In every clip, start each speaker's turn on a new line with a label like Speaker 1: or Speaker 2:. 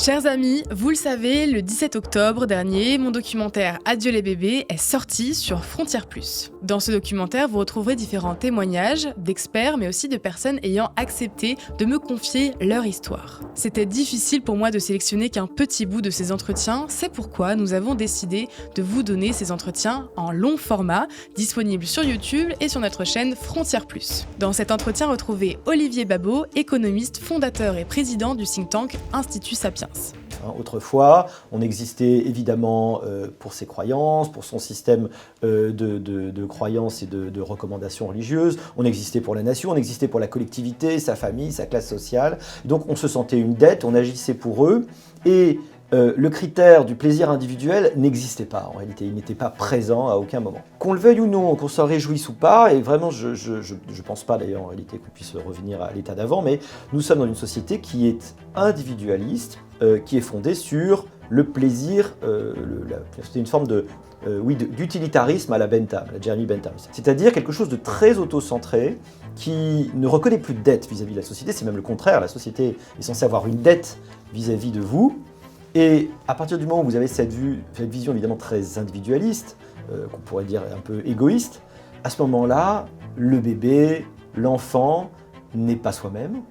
Speaker 1: Chers amis, vous le savez, le 17 octobre dernier, mon documentaire Adieu les bébés est sorti sur Frontières Plus. Dans ce documentaire, vous retrouverez différents témoignages d'experts, mais aussi de personnes ayant accepté de me confier leur histoire. C'était difficile pour moi de sélectionner qu'un petit bout de ces entretiens, c'est pourquoi nous avons décidé de vous donner ces entretiens en long format, disponibles sur YouTube et sur notre chaîne Frontières Plus. Dans cet entretien, retrouvez Olivier Babot, économiste, fondateur et président du think tank Institut Sapiens.
Speaker 2: Autrefois, on existait évidemment pour ses croyances, pour son système de croyances et de recommandations religieuses. On existait pour la nation, on existait pour la collectivité, sa famille, sa classe sociale. Donc on se sentait une dette, on agissait pour eux. Et le critère du plaisir individuel n'existait pas en réalité, il n'était pas présent à aucun moment. Qu'on le veuille ou non, qu'on s'en réjouisse ou pas, et vraiment je pense pas d'ailleurs en réalité qu'on puisse revenir à l'état d'avant, mais nous sommes dans une société qui est individualiste, qui est fondée sur le plaisir, c'est une forme d'utilitarisme à la Bentham, à la Jeremy Bentham. C'est-à-dire quelque chose de très auto-centré, qui ne reconnaît plus de dette vis-à-vis de la société, c'est même le contraire, la société est censée avoir une dette vis-à-vis de vous. Et à partir du moment où vous avez cette vision évidemment très individualiste, qu'on pourrait dire un peu égoïste, à ce moment-là, le bébé, l'enfant n'est pas soi-même,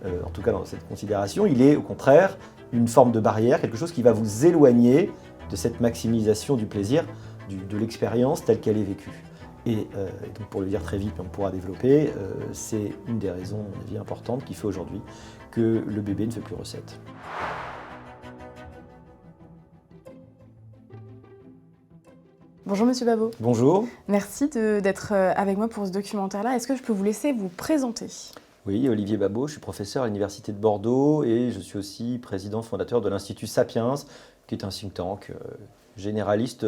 Speaker 2: en tout cas dans cette considération, il est au contraire une forme de barrière, quelque chose qui va vous éloigner de cette maximisation du plaisir, de l'expérience telle qu'elle est vécue. Et donc pour le dire très vite, mais on pourra développer, c'est une des raisons, à mon avis, importantes qui fait aujourd'hui que le bébé ne fait plus recette.
Speaker 1: Bonjour Monsieur Babot.
Speaker 2: Bonjour.
Speaker 1: Merci d'être avec moi pour ce documentaire-là. Est-ce que je peux vous laisser vous présenter ?
Speaker 2: Oui, Olivier Babot, je suis professeur à l'Université de Bordeaux et je suis aussi président fondateur de l'Institut Sapiens, qui est un think tank généraliste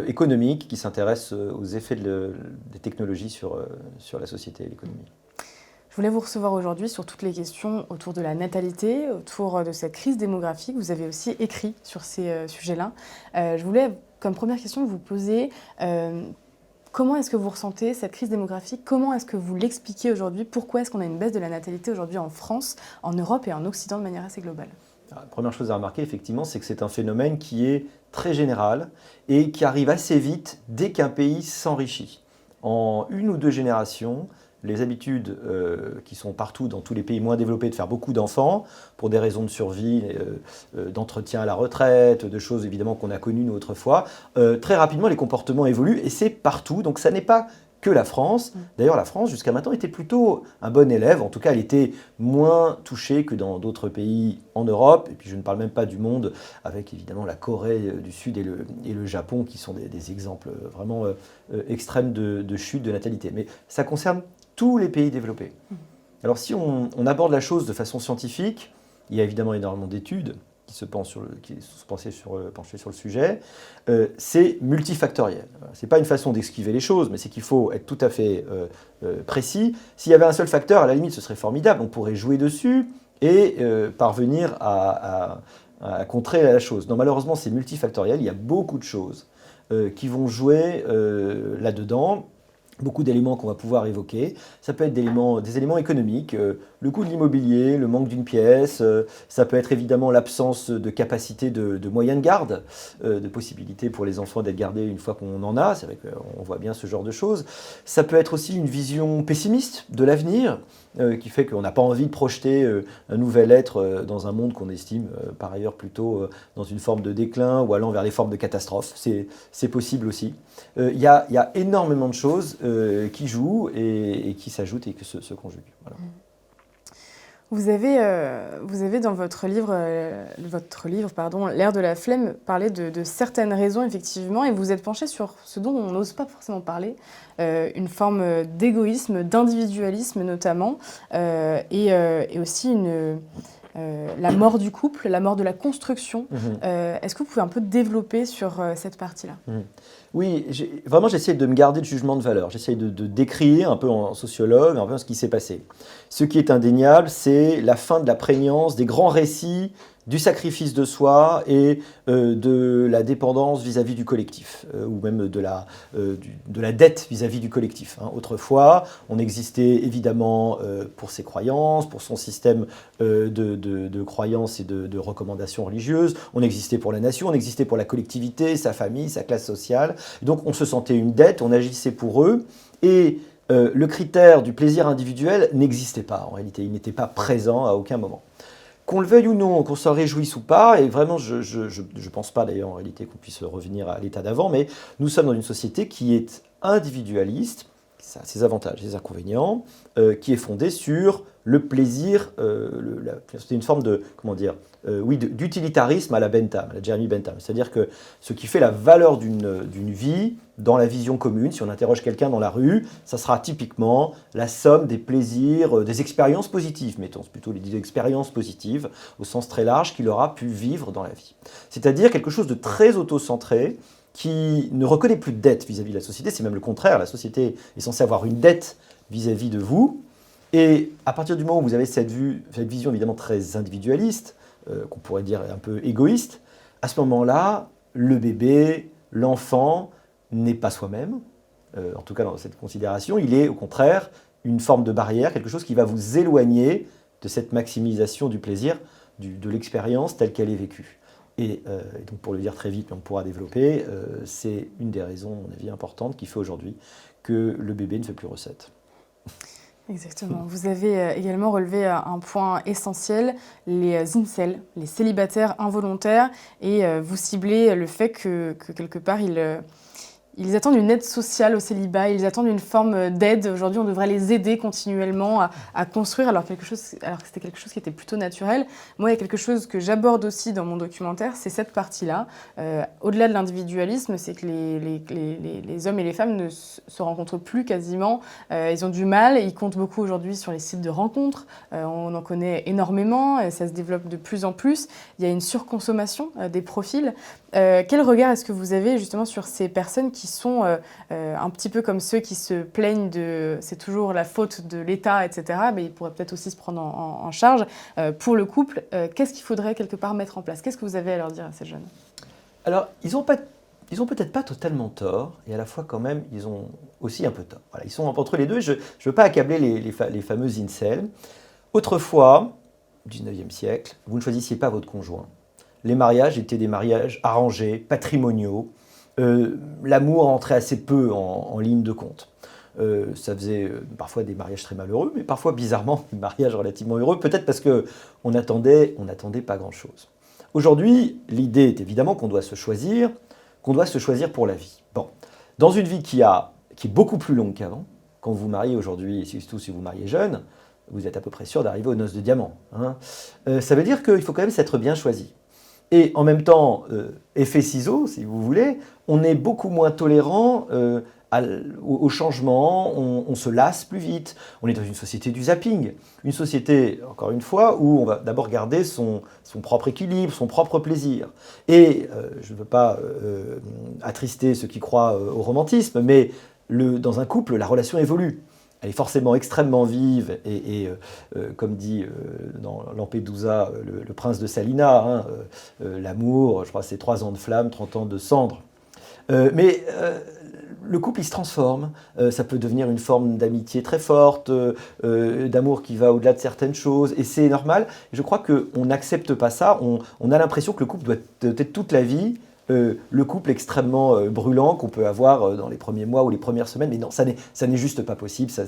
Speaker 2: économique qui s'intéresse aux effets des technologies sur la société et l'économie.
Speaker 1: Je voulais vous recevoir aujourd'hui sur toutes les questions autour de la natalité, autour de cette crise démographique. Vous avez aussi écrit sur ces sujets-là. Je voulais, comme première question, vous poser comment est-ce que vous ressentez cette crise démographique ? Comment est-ce que vous l'expliquez aujourd'hui ? Pourquoi est-ce qu'on a une baisse de la natalité aujourd'hui en France, en Europe et en Occident de manière assez globale ?
Speaker 2: La première chose à remarquer, effectivement, c'est que c'est un phénomène qui est très général et qui arrive assez vite dès qu'un pays s'enrichit. En une ou deux générations, les habitudes qui sont partout dans tous les pays moins développés de faire beaucoup d'enfants, pour des raisons de survie, d'entretien à la retraite, de choses évidemment qu'on a connues nous autrefois, très rapidement les comportements évoluent et c'est partout, donc ça n'est pas que la France. D'ailleurs la France jusqu'à maintenant était plutôt un bon élève, en tout cas elle était moins touchée que dans d'autres pays en Europe, et puis je ne parle même pas du monde, avec évidemment la Corée du Sud et le Japon qui sont des exemples vraiment extrêmes de chute de natalité. Mais ça concerne tous les pays développés. Alors si on aborde la chose de façon scientifique, il y a évidemment énormément d'études qui se penchent sur le sujet, c'est multifactoriel. Ce n'est pas une façon d'esquiver les choses, mais c'est qu'il faut être tout à fait précis. S'il y avait un seul facteur, à la limite, ce serait formidable, on pourrait jouer dessus et parvenir à contrer la chose. Non, malheureusement, c'est multifactoriel, il y a beaucoup de choses qui vont jouer là-dedans. Beaucoup d'éléments qu'on va pouvoir évoquer. Ça peut être des éléments économiques, le coût de l'immobilier, le manque d'une pièce, ça peut être évidemment l'absence de capacité de moyens de garde, de possibilité pour les enfants d'être gardés une fois qu'on en a, c'est vrai qu'on voit bien ce genre de choses. Ça peut être aussi une vision pessimiste de l'avenir, qui fait qu'on n'a pas envie de projeter un nouvel être dans un monde qu'on estime par ailleurs plutôt dans une forme de déclin ou allant vers les formes de catastrophe. C'est possible aussi. Il y a énormément de choses qui jouent et qui s'ajoutent et qui se conjuguent. Voilà.
Speaker 1: Vous avez dans votre livre, L'ère de la flemme, parlé de certaines raisons, effectivement, et vous êtes penché sur ce dont on n'ose pas forcément parler, une forme d'égoïsme, d'individualisme notamment, et aussi la mort du couple, la mort de la construction. Est-ce que vous pouvez un peu développer sur cette partie-là ?
Speaker 2: Oui, vraiment j'essaie de me garder de jugement de valeur. J'essaie de décrire un peu en sociologue, un peu ce qui s'est passé. Ce qui est indéniable, c'est la fin de la prégnance des grands récits du sacrifice de soi et de la dépendance vis-à-vis du collectif, ou même de la dette vis-à-vis du collectif. Hein. Autrefois, on existait évidemment pour ses croyances, pour son système de croyances et de recommandations religieuses, on existait pour la nation, on existait pour la collectivité, sa famille, sa classe sociale. Donc on se sentait une dette, on agissait pour eux, et le critère du plaisir individuel n'existait pas en réalité, il n'était pas présent à aucun moment. Qu'on le veuille ou non, qu'on s'en réjouisse ou pas, et vraiment je ne pense pas d'ailleurs en réalité qu'on puisse revenir à l'état d'avant, mais nous sommes dans une société qui est individualiste, ça a ses avantages, ses inconvénients, qui est fondée sur le plaisir, c'est une forme de, comment dire, d'utilitarisme à la Bentham, à la Jeremy Bentham. C'est-à-dire que ce qui fait la valeur d'une vie, dans la vision commune, si on interroge quelqu'un dans la rue, ça sera typiquement la somme des plaisirs, des expériences positives, mettons plutôt les expériences positives, au sens très large, qu'il aura pu vivre dans la vie. C'est-à-dire quelque chose de très autocentré, qui ne reconnaît plus de dette vis-à-vis de la société, c'est même le contraire, la société est censée avoir une dette vis-à-vis de vous, et à partir du moment où vous avez cette vision évidemment très individualiste, qu'on pourrait dire un peu égoïste, à ce moment-là, le bébé, l'enfant, n'est pas soi-même, en tout cas dans cette considération, il est au contraire une forme de barrière, quelque chose qui va vous éloigner de cette maximisation du plaisir, de l'expérience telle qu'elle est vécue. Et donc pour le dire très vite, mais on pourra développer, c'est une des raisons, à mon avis, importantes qui fait aujourd'hui que le bébé ne fait plus recette.
Speaker 1: Exactement. Vous avez également relevé un point essentiel, les incels, les célibataires involontaires, et vous ciblez le fait que quelque part, ils attendent une aide sociale au célibat, ils attendent une forme d'aide. Aujourd'hui, on devrait les aider continuellement à construire, alors que c'était quelque chose qui était plutôt naturel. Moi, il y a quelque chose que j'aborde aussi dans mon documentaire, c'est cette partie-là. Au-delà de l'individualisme, c'est que les hommes et les femmes ne se rencontrent plus quasiment. Ils ont du mal, ils comptent beaucoup aujourd'hui sur les sites de rencontres. On en connaît énormément, et ça se développe de plus en plus. Il y a une surconsommation des profils. Quel regard est-ce que vous avez justement sur ces personnes qui sont un petit peu comme ceux qui se plaignent de c'est toujours la faute de l'État, etc. Mais ils pourraient peut-être aussi se prendre en charge. Pour le couple, qu'est-ce qu'il faudrait quelque part mettre en place? Qu'est-ce que vous avez à leur dire à ces jeunes?
Speaker 2: Alors, ils n'ont peut-être pas totalement tort, et à la fois quand même, ils ont aussi un peu tort. Voilà, ils sont entre les deux, je ne veux pas accabler les fameux incels. Autrefois, au XIXe siècle, vous ne choisissiez pas votre conjoint. Les mariages étaient des mariages arrangés, patrimoniaux. L'amour entrait assez peu en ligne de compte. Ça faisait parfois des mariages très malheureux, mais parfois bizarrement des mariages relativement heureux, peut-être parce qu'on n'attendait pas grand-chose. Aujourd'hui, l'idée est évidemment qu'on doit se choisir pour la vie. Bon, dans une vie qui est beaucoup plus longue qu'avant, quand vous vous mariez aujourd'hui, et surtout si vous vous mariez jeune, vous êtes à peu près sûr d'arriver aux noces de diamant. Hein. Ça veut dire qu'il faut quand même s'être bien choisi. Et en même temps, effet ciseau, si vous voulez, on est beaucoup moins tolérant au changement, on se lasse plus vite. On est dans une société du zapping, une société, encore une fois, où on va d'abord garder son propre équilibre, son propre plaisir. Et je ne veux pas attrister ceux qui croient au romantisme, mais dans un couple, la relation évolue. Elle est forcément extrêmement vive et comme dit dans Lampedusa, le prince de Salina, hein, l'amour, je crois c'est 3 ans de flamme, 30 ans de cendre. Mais le couple, il se transforme, ça peut devenir une forme d'amitié très forte, d'amour qui va au-delà de certaines choses, et c'est normal. Je crois qu'on n'accepte pas ça, on a l'impression que le couple doit être toute la vie, le couple extrêmement brûlant qu'on peut avoir dans les premiers mois ou les premières semaines, mais non, ça n'est juste pas possible, ça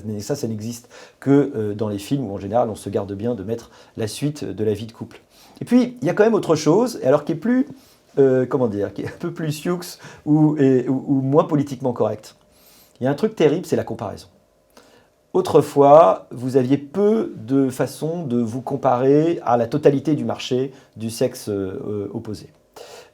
Speaker 2: n'existe que dans les films où en général on se garde bien de mettre la suite de la vie de couple. Et puis il y a quand même autre chose, alors qui est plus, qui est un peu plus sioux ou moins politiquement correct. Il y a un truc terrible, c'est la comparaison. Autrefois, vous aviez peu de façons de vous comparer à la totalité du marché du sexe opposé.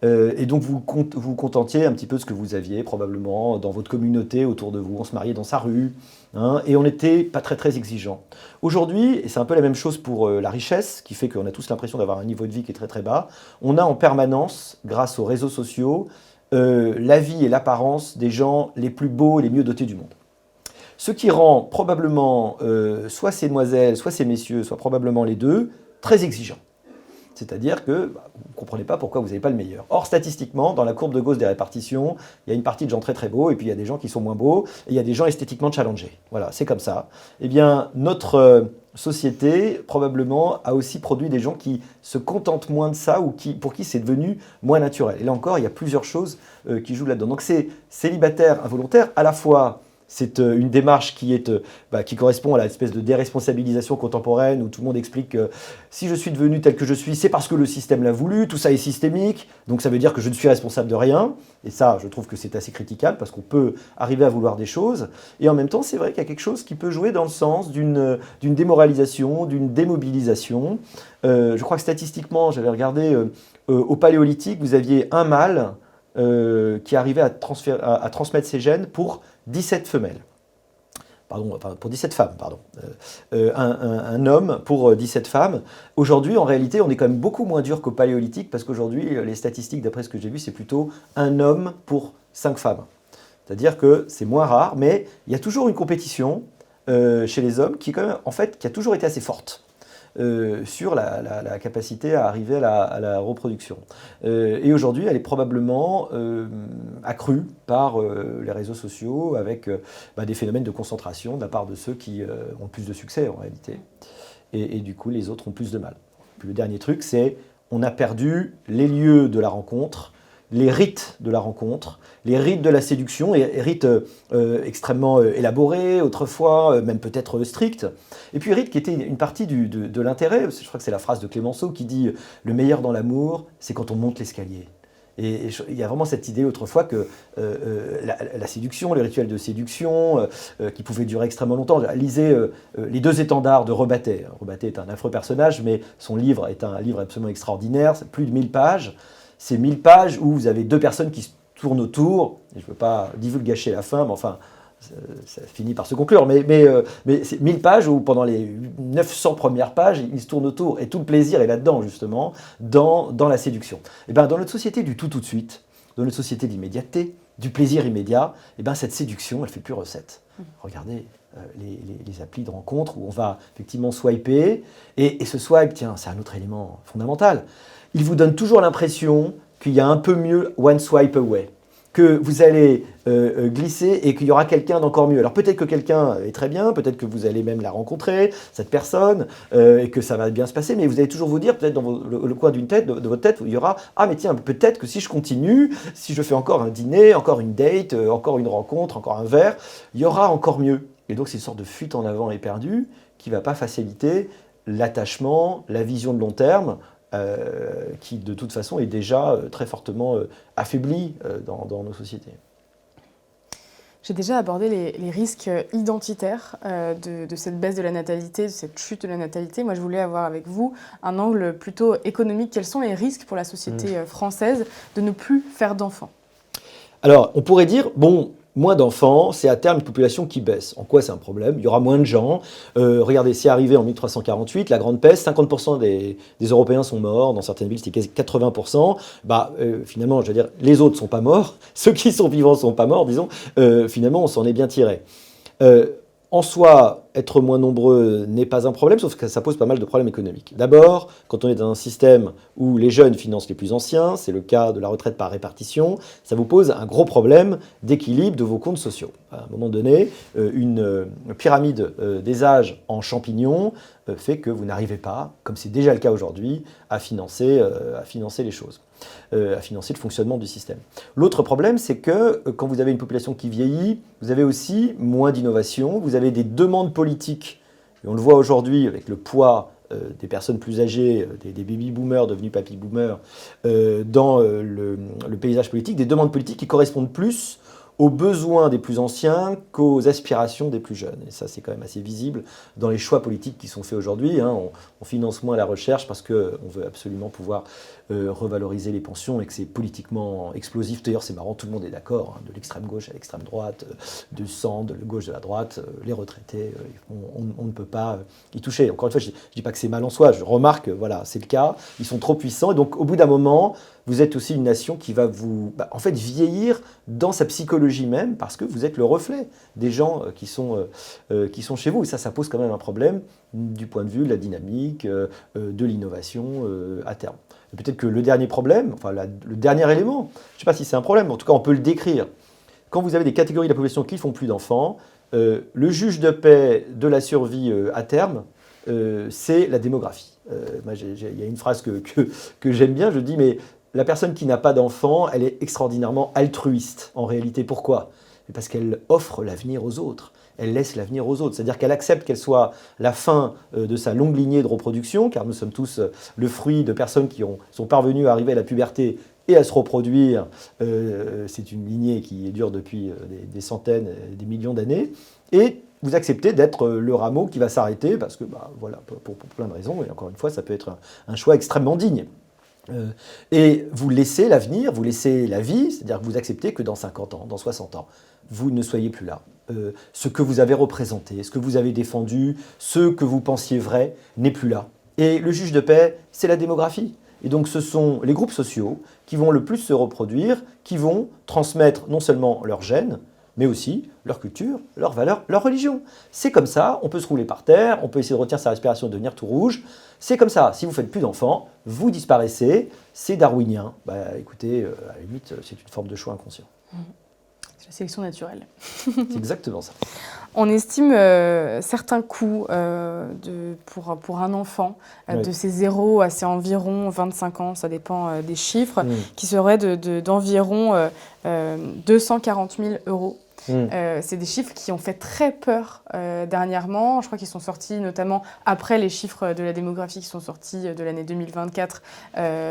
Speaker 2: Et donc vous contentiez un petit peu de ce que vous aviez probablement dans votre communauté autour de vous. On se mariait dans sa rue, hein, et on n'était pas très très exigeant. Aujourd'hui, et c'est un peu la même chose pour la richesse, qui fait qu'on a tous l'impression d'avoir un niveau de vie qui est très très bas, on a en permanence, grâce aux réseaux sociaux, la vie et l'apparence des gens les plus beaux et les mieux dotés du monde. Ce qui rend probablement soit ces demoiselles, soit ces messieurs, soit probablement les deux, très exigeants. C'est-à-dire que vous ne comprenez pas pourquoi vous n'avez pas le meilleur. Or, statistiquement, dans la courbe de Gauss des répartitions, il y a une partie de gens très très beaux, et puis il y a des gens qui sont moins beaux, et il y a des gens esthétiquement challengés. Voilà, c'est comme ça. Eh bien, notre société, probablement, a aussi produit des gens qui se contentent moins de ça, ou pour qui c'est devenu moins naturel. Et là encore, il y a plusieurs choses qui jouent là-dedans. Donc c'est célibataire involontaire, à la fois... C'est une démarche qui correspond à l'espèce de déresponsabilisation contemporaine où tout le monde explique que si je suis devenu tel que je suis, c'est parce que le système l'a voulu, tout ça est systémique, donc ça veut dire que je ne suis responsable de rien. Et ça, je trouve que c'est assez critiquable parce qu'on peut arriver à vouloir des choses. Et en même temps, c'est vrai qu'il y a quelque chose qui peut jouer dans le sens d'une démoralisation, d'une démobilisation. Je crois que statistiquement, j'avais regardé, au Paléolithique, vous aviez un mâle qui arrivait à transmettre ses gènes pour 17 femelles. Pardon, pour 17 femmes, pardon. Un homme pour 17 femmes. Aujourd'hui, en réalité, on est quand même beaucoup moins dur qu'au Paléolithique parce qu'aujourd'hui, les statistiques, d'après ce que j'ai vu, c'est plutôt un homme pour 5 femmes. C'est-à-dire que c'est moins rare, mais il y a toujours une compétition chez les hommes qui, quand même, en fait, qui a toujours été assez forte. Sur la capacité à arriver à la reproduction. Et aujourd'hui, elle est probablement accrue par les réseaux sociaux avec des phénomènes de concentration de la part de ceux qui ont plus de succès en réalité. Et du coup, les autres ont plus de mal. Puis le dernier truc, c'est on a perdu les lieux de la rencontre, les rites de la rencontre, les rites de la séduction, et rites extrêmement élaborés autrefois, même peut-être stricts. Et puis rites qui étaient une partie de l'intérêt. Je crois que c'est la phrase de Clémenceau qui dit « Le meilleur dans l'amour, c'est quand on monte l'escalier ». Et il y a vraiment cette idée autrefois que la séduction, les rituels de séduction, qui pouvaient durer extrêmement longtemps. Lisez Les deux étendards de Rebattet. Rebattet est un affreux personnage, mais son livre est un livre absolument extraordinaire, c'est plus de 1000 pages. C'est 1000 pages où vous avez deux personnes qui se tournent autour. Et je ne veux pas divulgacher la fin, mais enfin, ça finit par se conclure. Mais c'est 1000 pages où pendant les 900 premières pages, ils se tournent autour. Et tout le plaisir est là-dedans, justement, dans la séduction. Et bien, dans notre société du tout de suite, dans notre société d'immédiateté, du plaisir immédiat, et ben, cette séduction, elle ne fait plus recette. Regardez les applis de rencontre où on va effectivement swiper. Et ce swipe, tiens, c'est un autre élément fondamental. Il vous donne toujours l'impression qu'il y a un peu mieux one swipe away, que vous allez glisser et qu'il y aura quelqu'un d'encore mieux. Alors peut-être que quelqu'un est très bien, peut-être que vous allez même la rencontrer, cette personne, et que ça va bien se passer, mais vous allez toujours vous dire, peut-être dans le coin d'une tête, de votre tête, il y aura « Ah mais tiens, peut-être que si je continue, si je fais encore un dîner, encore une date, encore une rencontre, encore un verre, il y aura encore mieux. » Et donc c'est une sorte de fuite en avant éperdue qui ne va pas faciliter l'attachement, la vision de long terme, qui de toute façon est déjà très fortement affaibli dans nos sociétés.
Speaker 1: J'ai déjà abordé les risques identitaires de cette baisse de la natalité, de cette chute de la natalité. Moi, je voulais avoir avec vous un angle plutôt économique. Quels sont les risques pour la société française de ne plus faire d'enfants? Alors, on pourrait dire, bon, moins d'enfants, c'est à terme une population qui baisse. En quoi c'est un problème? Il y aura moins de gens. Regardez, c'est arrivé en 1348, la Grande Peste, 50% des Européens sont morts. Dans certaines villes, c'était 80%. Finalement, je veux dire, les autres ne sont pas morts. Ceux qui sont vivants ne sont pas morts, disons. Finalement, on s'en est bien tiré. En soi, être moins nombreux n'est pas un problème, sauf que ça pose pas mal de problèmes économiques. D'abord, quand on est dans un système où les jeunes financent les plus anciens, c'est le cas de la retraite par répartition, ça vous pose un gros problème d'équilibre de vos comptes sociaux. À un moment donné, une pyramide des âges en champignons fait que vous n'arrivez pas, comme c'est déjà le cas aujourd'hui, à financer les choses, à financer le fonctionnement du système. L'autre problème, c'est que quand vous avez une population qui vieillit, vous avez aussi moins d'innovation, vous avez des demandes politiques, et on le voit aujourd'hui avec le poids des personnes plus âgées, des baby-boomers devenus papy-boomers, dans le paysage politique, des demandes politiques qui correspondent plus aux besoins des plus anciens qu'aux aspirations des plus jeunes. Et ça, c'est quand même assez visible dans les choix politiques qui sont faits aujourd'hui. On finance moins la recherche parce qu'on veut absolument pouvoir
Speaker 2: revaloriser les pensions et que c'est politiquement explosif. D'ailleurs, c'est marrant, tout le monde est d'accord, de l'extrême gauche à l'extrême droite, du centre, de la gauche, de la droite, les retraités, on ne peut pas y toucher. Encore une fois, je ne dis pas que c'est mal en soi, je remarque, voilà, c'est le cas, ils sont trop puissants, et donc au bout d'un moment, vous êtes aussi une nation qui va vous, en fait, vieillir dans sa psychologie même, parce que vous êtes le reflet des gens qui sont chez vous. Et ça pose quand même un problème du point de vue de la dynamique, de l'innovation à terme. Et peut-être que le dernier problème, enfin le dernier élément, je ne sais pas si c'est un problème, mais en tout cas on peut le décrire. Quand vous avez des catégories de la population qui ne font plus d'enfants, le juge de paix de la survie à terme, c'est la démographie. Il y a une phrase que j'aime bien, je dis, mais la personne qui n'a pas d'enfant, elle est extraordinairement altruiste en réalité. Pourquoi ? Parce qu'elle offre l'avenir aux autres. Elle laisse l'avenir aux autres. C'est-à-dire qu'elle accepte qu'elle soit la fin de sa longue lignée de reproduction, car nous sommes tous le fruit de personnes qui sont parvenues à arriver à la puberté et à se reproduire. C'est une lignée qui dure depuis des centaines, des millions d'années. Et vous acceptez d'être le rameau qui va s'arrêter, parce que, voilà, pour plein de raisons, et encore une fois, ça peut être un choix extrêmement digne. Et vous laissez l'avenir, vous laissez la vie, c'est-à-dire que vous acceptez que dans 50 ans, dans 60 ans, vous ne soyez plus là. Ce que vous avez représenté, ce que vous avez défendu, ce que vous pensiez vrai, n'est plus là. Et le juge de paix, c'est la démographie. Et donc ce sont les groupes sociaux qui vont le plus se reproduire, qui vont transmettre non seulement leurs gènes, mais aussi leur culture, leurs valeurs, leur religion. C'est comme ça, on peut se rouler par terre, on peut essayer de retenir sa respiration et devenir tout rouge. C'est comme ça, si vous ne faites plus d'enfants, vous disparaissez, c'est darwinien. Écoutez, à la limite, c'est une forme de choix inconscient.
Speaker 1: C'est la sélection naturelle.
Speaker 2: C'est exactement ça.
Speaker 1: On estime certains coûts pour un enfant, de ses 0 à ses environ 25 ans, ça dépend des chiffres, qui seraient d'environ 240 000 euros. C'est des chiffres qui ont fait très peur dernièrement. Je crois qu'ils sont sortis notamment après les chiffres de la démographie qui sont sortis de l'année 2024,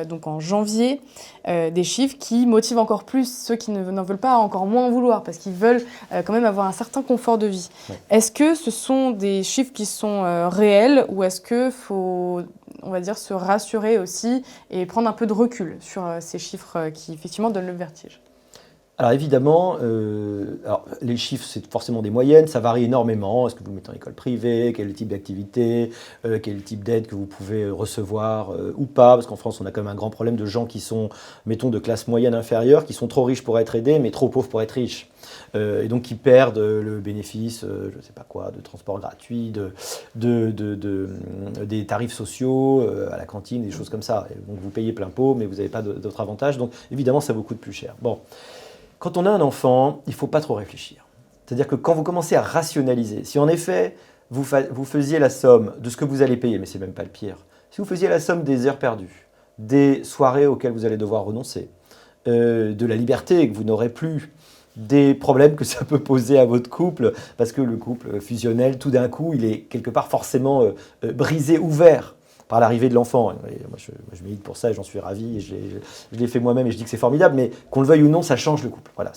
Speaker 1: donc en janvier. Des chiffres qui motivent encore plus ceux qui n'en veulent pas encore moins en vouloir parce qu'ils veulent quand même avoir un certain confort de vie. Ouais. Est-ce que ce sont des chiffres qui sont réels ou est-ce qu'il faut, on va dire, se rassurer aussi et prendre un peu de recul sur ces chiffres qui effectivement donnent le vertige ?
Speaker 2: Alors évidemment, les chiffres, c'est forcément des moyennes, ça varie énormément. Est-ce que vous le mettez en école privée, quel est le type d'activité, quel est le type d'aide que vous pouvez recevoir ou pas, parce qu'en France, on a quand même un grand problème de gens qui sont, mettons, de classe moyenne inférieure, qui sont trop riches pour être aidés, mais trop pauvres pour être riches. Et donc qui perdent le bénéfice, je ne sais pas quoi, de transport gratuit, des tarifs sociaux à la cantine, des choses comme ça. Et donc vous payez plein pot, mais vous n'avez pas d'autres avantages. Donc évidemment, ça vous coûte plus cher. Bon. Quand on a un enfant, il ne faut pas trop réfléchir. C'est-à-dire que quand vous commencez à rationaliser, si en effet vous faisiez la somme de ce que vous allez payer, mais ce n'est même pas le pire, si vous faisiez la somme des heures perdues, des soirées auxquelles vous allez devoir renoncer, de la liberté que vous n'aurez plus, des problèmes que ça peut poser à votre couple, parce que le couple fusionnel, tout d'un coup, il est quelque part forcément brisé, ouvert par l'arrivée de l'enfant. Moi, je milite pour ça et j'en suis ravi. Et je l'ai fait moi-même et je dis que c'est formidable, mais qu'on le veuille ou non, ça change le couple. Voilà,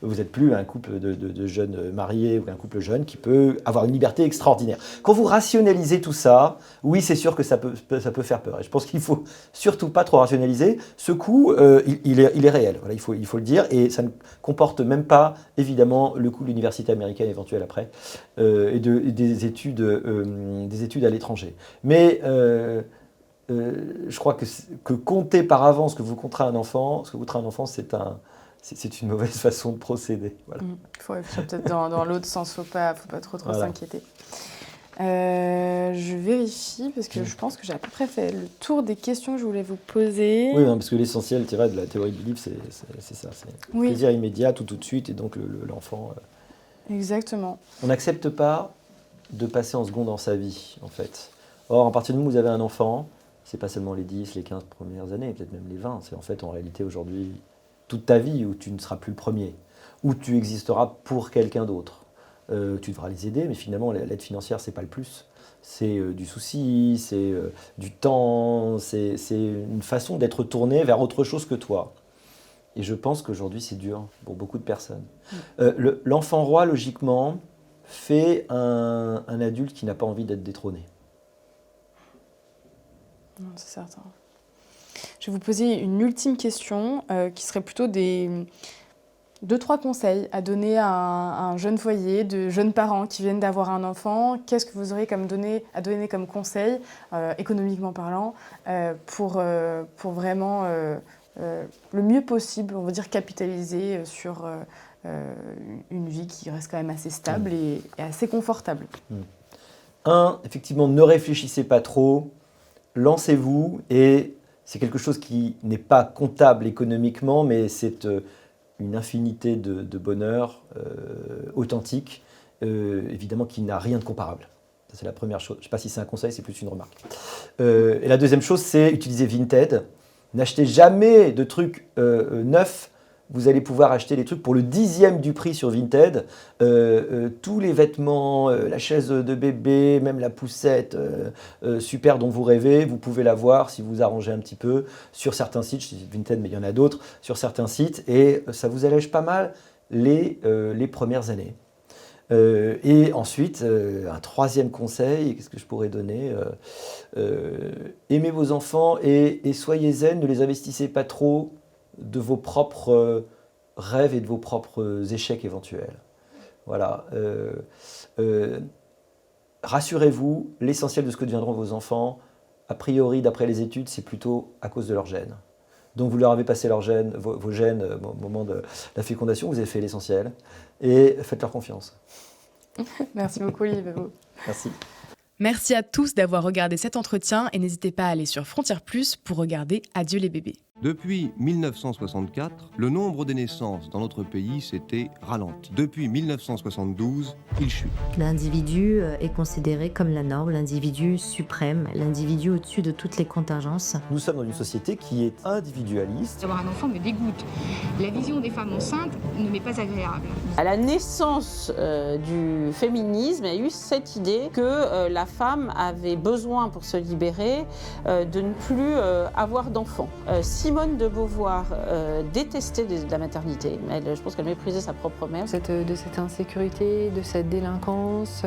Speaker 2: vous n'êtes plus un couple de jeunes mariés ou un couple jeune qui peut avoir une liberté extraordinaire. Quand vous rationalisez tout ça, oui, c'est sûr que ça peut faire peur. Et je pense qu'il ne faut surtout pas trop rationaliser. Ce coût, il est réel. Voilà, il faut le dire. Et ça ne comporte même pas, évidemment, le coût de l'université américaine éventuelle après et des études à l'étranger. Mais je crois que compter par avance ce que vous coûtera un enfant, c'est une mauvaise façon de procéder. Voilà.
Speaker 1: Il faut réfléchir peut-être dans l'autre sens, faut pas trop s'inquiéter. Je vérifie parce que je pense que j'ai à peu près fait le tour des questions que je voulais vous poser.
Speaker 2: Oui, parce que l'essentiel de la théorie du livre, c'est ça, c'est plaisir immédiat, tout de suite, et donc l'enfant...
Speaker 1: Exactement.
Speaker 2: On n'accepte pas de passer en second dans sa vie, en fait. Or, à partir du moment où vous avez un enfant, c'est pas seulement les 10, les 15 premières années, peut-être même les 20, c'est en fait en réalité aujourd'hui toute ta vie où tu ne seras plus le premier, où tu existeras pour quelqu'un d'autre. Tu devras les aider, mais finalement l'aide financière c'est pas le plus. C'est du souci, c'est du temps, c'est une façon d'être tourné vers autre chose que toi. Et je pense qu'aujourd'hui c'est dur pour beaucoup de personnes. L'enfant roi, logiquement, fait un adulte qui n'a pas envie d'être détrôné.
Speaker 1: C'est certain. Je vais vous poser une ultime question qui serait plutôt deux, trois conseils à donner à un jeune foyer, de jeunes parents qui viennent d'avoir un enfant. Qu'est-ce que vous aurez à donner comme conseil, économiquement parlant, pour vraiment le mieux possible, on va dire, capitaliser sur une vie qui reste quand même assez stable et assez confortable.
Speaker 2: Effectivement, ne réfléchissez pas trop, lancez-vous, et c'est quelque chose qui n'est pas comptable économiquement, mais c'est une infinité de bonheur authentique, évidemment qui n'a rien de comparable. Ça, c'est la première chose. Je ne sais pas si c'est un conseil, c'est plus une remarque. Et la deuxième chose, c'est utiliser Vinted. N'achetez jamais de trucs neufs. Vous allez pouvoir acheter des trucs pour le 10e du prix sur Vinted. Tous les vêtements, la chaise de bébé, même la poussette super dont vous rêvez, vous pouvez la voir si vous arrangez un petit peu sur certains sites. Je dis Vinted, mais il y en a d'autres sur certains sites. Et ça vous allège pas mal les premières années. Et ensuite, un troisième conseil, qu'est-ce que je pourrais donner aimez vos enfants et soyez zen, ne les investissez pas trop de vos propres rêves et de vos propres échecs éventuels. Voilà. Rassurez-vous, l'essentiel de ce que deviendront vos enfants, a priori, d'après les études, c'est plutôt à cause de leurs gènes. Donc vous leur avez passé vos gènes au moment de la fécondation, vous avez fait l'essentiel, et faites-leur confiance.
Speaker 1: Merci beaucoup, Olivier.
Speaker 2: Merci.
Speaker 1: Merci à tous d'avoir regardé cet entretien et n'hésitez pas à aller sur Frontières Plus pour regarder Adieu les bébés.
Speaker 3: Depuis 1964, le nombre des naissances dans notre pays s'était ralenti. Depuis 1972, il chute.
Speaker 4: L'individu est considéré comme la norme, l'individu suprême, l'individu au-dessus de toutes les contingences.
Speaker 2: Nous sommes dans une société qui est individualiste.
Speaker 5: Avoir un enfant me dégoûte. La vision des femmes enceintes ne m'est pas agréable.
Speaker 6: À la naissance du féminisme, il y a eu cette idée que la femme avait besoin pour se libérer de ne plus avoir d'enfants. Simone de Beauvoir détestait la maternité. Je pense qu'elle méprisait sa propre mère.
Speaker 7: De cette insécurité, de cette délinquance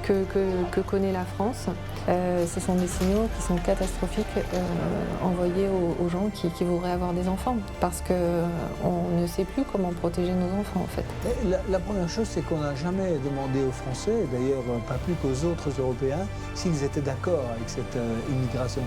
Speaker 7: que connaît la France, ce sont des signaux qui sont catastrophiques envoyés aux gens qui voudraient avoir des enfants. Parce qu'on ne sait plus comment protéger nos enfants en fait.
Speaker 8: La première chose, c'est qu'on n'a jamais demandé aux Français, d'ailleurs pas plus qu'aux autres Européens, s'ils étaient d'accord avec cette immigration.